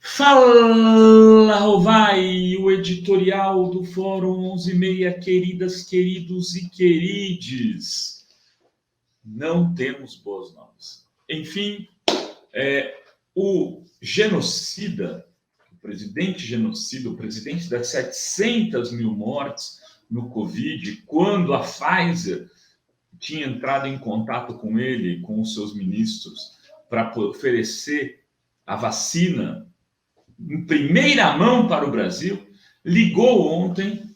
Fala, Rovai, o editorial do Fórum 11:30, queridas, queridos e querides. Não temos boas novas. Enfim, o genocida, o presidente genocida, o presidente das 700 mil mortes no Covid, quando a Pfizer tinha entrado em contato com ele, com os seus ministros, para oferecer a vacina em primeira mão para o Brasil, ligou ontem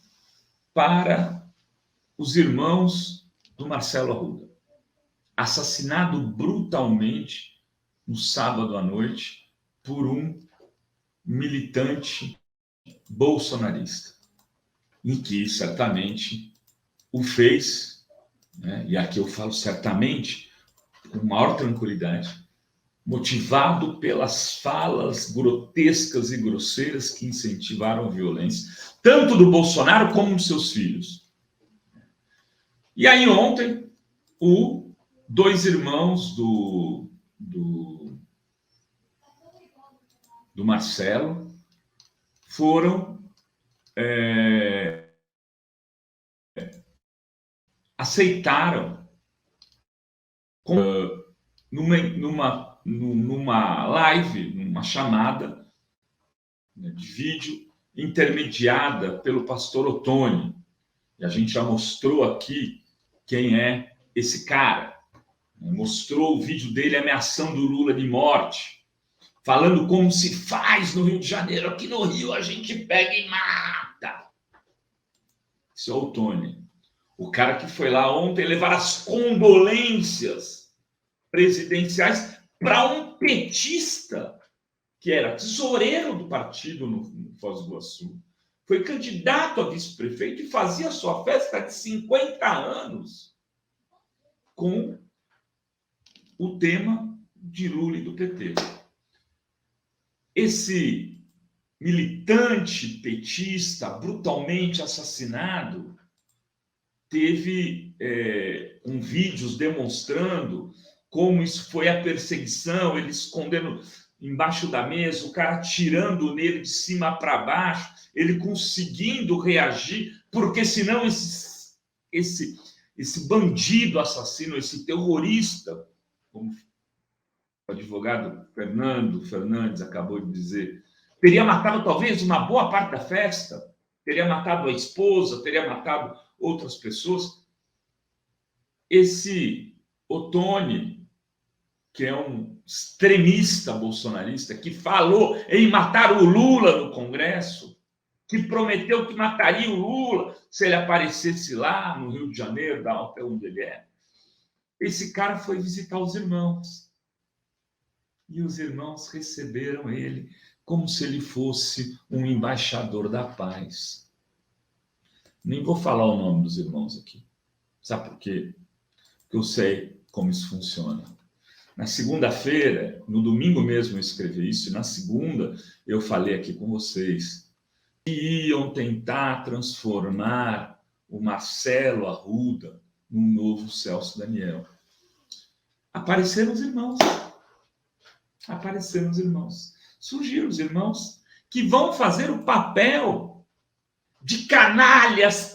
para os irmãos do Marcelo Arruda, assassinado brutalmente no sábado à noite por um militante bolsonarista, em que certamente o fez, né? E aqui eu falo certamente com maior tranquilidade, motivado pelas falas grotescas e grosseiras que incentivaram a violência, tanto do Bolsonaro como dos seus filhos. E aí ontem, dois irmãos do Marcelo foram aceitaram numa live, numa chamada de vídeo intermediada pelo pastor Ottoni. E a gente já mostrou aqui quem é esse cara. Mostrou o vídeo dele ameaçando o Lula de morte, falando como se faz no Rio de Janeiro. Aqui no Rio a gente pega e mata. Esse é o Ottoni, o cara que foi lá ontem levar as condolências presidenciais para um petista que era tesoureiro do partido no Foz do Iguaçu, foi candidato a vice-prefeito e fazia sua festa de 50 anos com o tema de Lula e do PT. Esse militante petista brutalmente assassinado teve um vídeo demonstrando como isso foi a perseguição, ele escondendo embaixo da mesa, o cara atirando nele de cima para baixo, ele conseguindo reagir, porque senão esse bandido assassino, esse terrorista, como o advogado Fernando Fernandes acabou de dizer, teria matado talvez uma boa parte da festa, teria matado a esposa, teria matado outras pessoas. Esse Ottoni, que é um extremista bolsonarista, que falou em matar o Lula no Congresso, que prometeu que mataria o Lula se ele aparecesse lá no Rio de Janeiro, até onde ele é. Esse cara foi visitar os irmãos. E os irmãos receberam ele como se ele fosse um embaixador da paz. Nem vou falar o nome dos irmãos aqui. Sabe por quê? Porque eu sei como isso funciona. Na segunda-feira, no domingo mesmo eu escrevi isso, e na segunda eu falei aqui com vocês que iam tentar transformar o Marcelo Arruda num novo Celso Daniel. Apareceram os irmãos. Surgiram os irmãos que vão fazer o papel de canalhas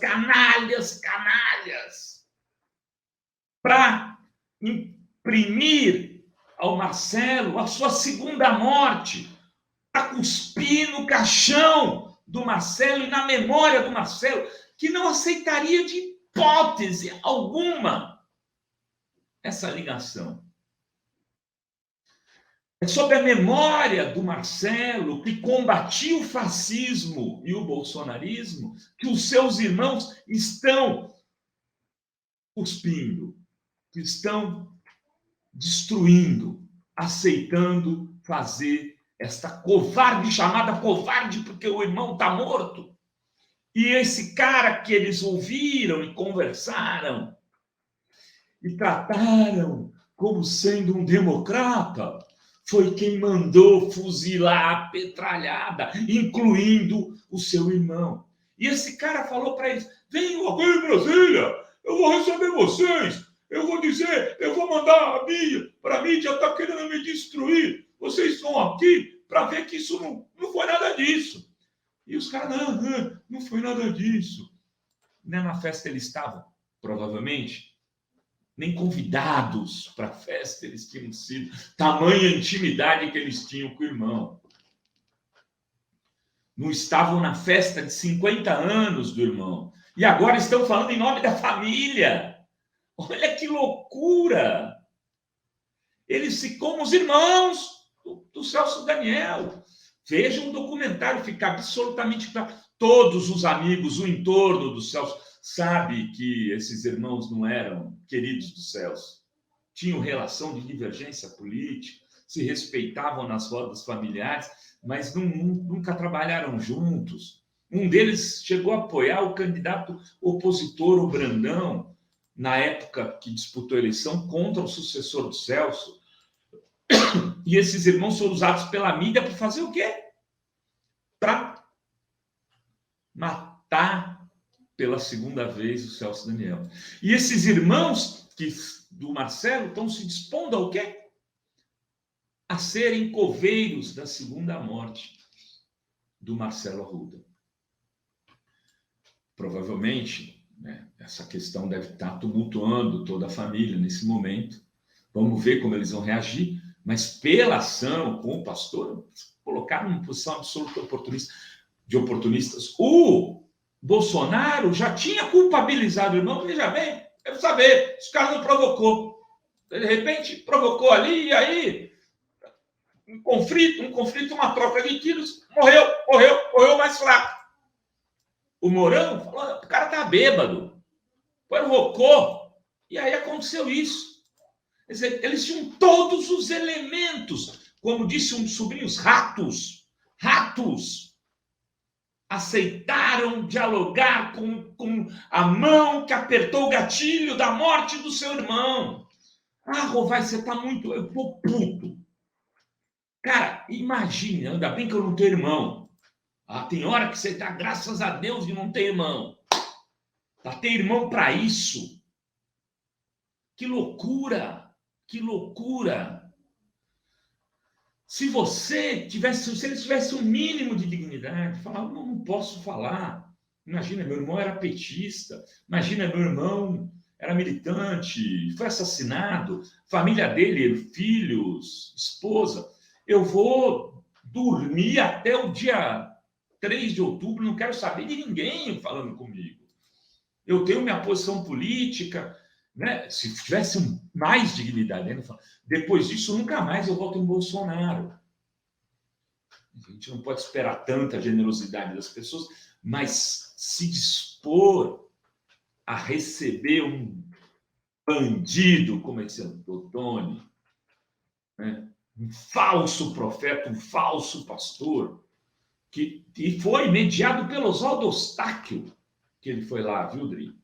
para imprimir ao Marcelo a sua segunda morte, para cuspir no caixão do Marcelo e na memória do Marcelo, que não aceitaria de hipótese alguma essa ligação. É sobre a memória do Marcelo, que combatia o fascismo e o bolsonarismo, que os seus irmãos estão cuspindo, que estão destruindo, aceitando fazer esta covarde, chamada covarde porque o irmão está morto. E esse cara que eles ouviram e conversaram e trataram como sendo um democrata, foi quem mandou fuzilar a petralhada, incluindo o seu irmão. E esse cara falou para eles: venham aqui em Brasília, eu vou receber vocês, eu vou dizer, eu vou mandar a mídia, para a mídia está querendo me destruir, vocês estão aqui para ver que isso não foi nada disso. E os caras, não foi nada disso. Na festa eles estavam, provavelmente, nem convidados para a festa eles tinham sido. Tamanha intimidade que eles tinham com o irmão. Não estavam na festa de 50 anos do irmão. E agora estão falando em nome da família. Olha que loucura! Eles como os irmãos do Celso Daniel. Vejam o documentário, fica absolutamente claro. Todos os amigos, o entorno do Celso, sabe que esses irmãos não eram queridos do Celso. Tinham relação de divergência política, se respeitavam nas rodas familiares, mas nunca trabalharam juntos. Um deles chegou a apoiar o candidato opositor, o Brandão, na época que disputou a eleição, contra o sucessor do Celso. E esses irmãos foram usados pela mídia para fazer o quê? Para matar pela segunda vez o Celso Daniel. E esses irmãos do Marcelo estão se dispondo ao quê? A serem coveiros da segunda morte do Marcelo Arruda. Provavelmente, né, essa questão deve estar tumultuando toda a família nesse momento. Vamos ver como eles vão reagir, mas pela ação com o pastor, colocaram numa posição absoluta de oportunistas. O Bolsonaro já tinha culpabilizado o irmão, veja bem, quero saber, esse cara não provocou. De repente, provocou ali, e aí, um conflito, uma troca de tiros, morreu mais fraco. O Mourão falou, o cara tá bêbado, provocou, e aí aconteceu isso. Quer dizer, eles tinham todos os elementos, como disse um dos sobrinhos, ratos, aceitaram dialogar com a mão que apertou o gatilho da morte do seu irmão. Rovai, você tá muito... Eu tô puto. Cara, imagina, ainda bem que eu não tenho irmão. Tem hora que você tá, graças a Deus, de não ter irmão. Pra ter irmão para isso. Que loucura! Que loucura! Se eles tivessem um mínimo de dignidade, falavam, não posso falar. Imagina, meu irmão era petista. Imagina, meu irmão era militante, foi assassinado. Família dele, filhos, esposa. Eu vou dormir até o dia 3 de outubro, não quero saber de ninguém falando comigo. Eu tenho minha posição política, né? Se tivesse mais dignidade, né? Depois disso, nunca mais eu voto em Bolsonaro. A gente não pode esperar tanta generosidade das pessoas, mas se dispor a receber um bandido como esse Antônio, né? Um falso profeta, um falso pastor, e foi mediado pelo Oswaldo Eustáquio, que ele foi lá, viu, Dri?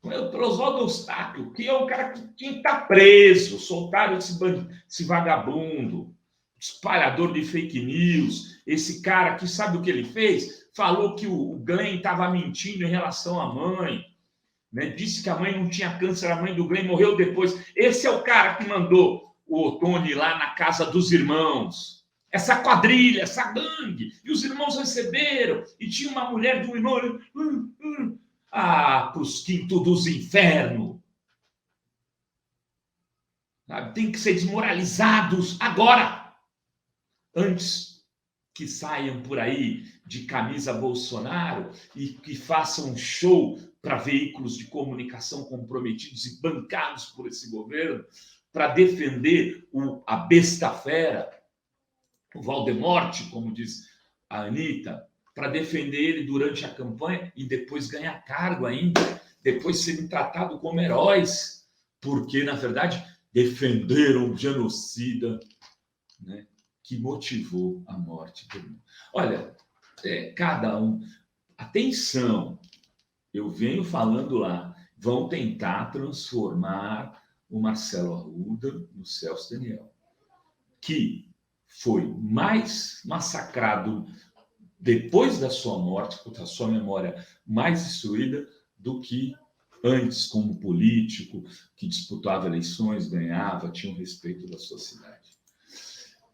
Pelo Oswaldo Eustáquio, que é um cara que tinha que estar preso, soltaram esse vagabundo, espalhador de fake news, esse cara que sabe o que ele fez? Falou que o Glenn estava mentindo em relação à mãe, né? Disse que a mãe não tinha câncer, a mãe do Glenn morreu depois. Esse é o cara que mandou o Tony lá na casa dos irmãos. Essa quadrilha, essa gangue. E os irmãos receberam. E tinha uma mulher de um irmão... para os quintos dos infernos. Tem que ser desmoralizados agora, antes que saiam por aí de camisa Bolsonaro e que façam um show para veículos de comunicação comprometidos e bancados por esse governo para defender a besta fera, o Valdemorte, como diz a Anitta, para defender ele durante a campanha e depois ganhar cargo ainda, depois serem tratados como heróis, porque, na verdade, defenderam o genocida, né, que motivou a morte do irmão. Olha, cada um... Atenção, eu venho falando lá, vão tentar transformar o Marcelo Arruda no Celso Daniel, que foi mais massacrado depois da sua morte, com a sua memória mais destruída do que antes, como político que disputava eleições, ganhava, tinha o respeito da sociedade.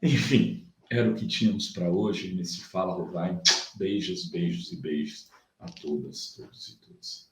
Enfim, Era o que tínhamos para hoje nesse Fala Rovai. Beijos, beijos e beijos a todas, todos e todas.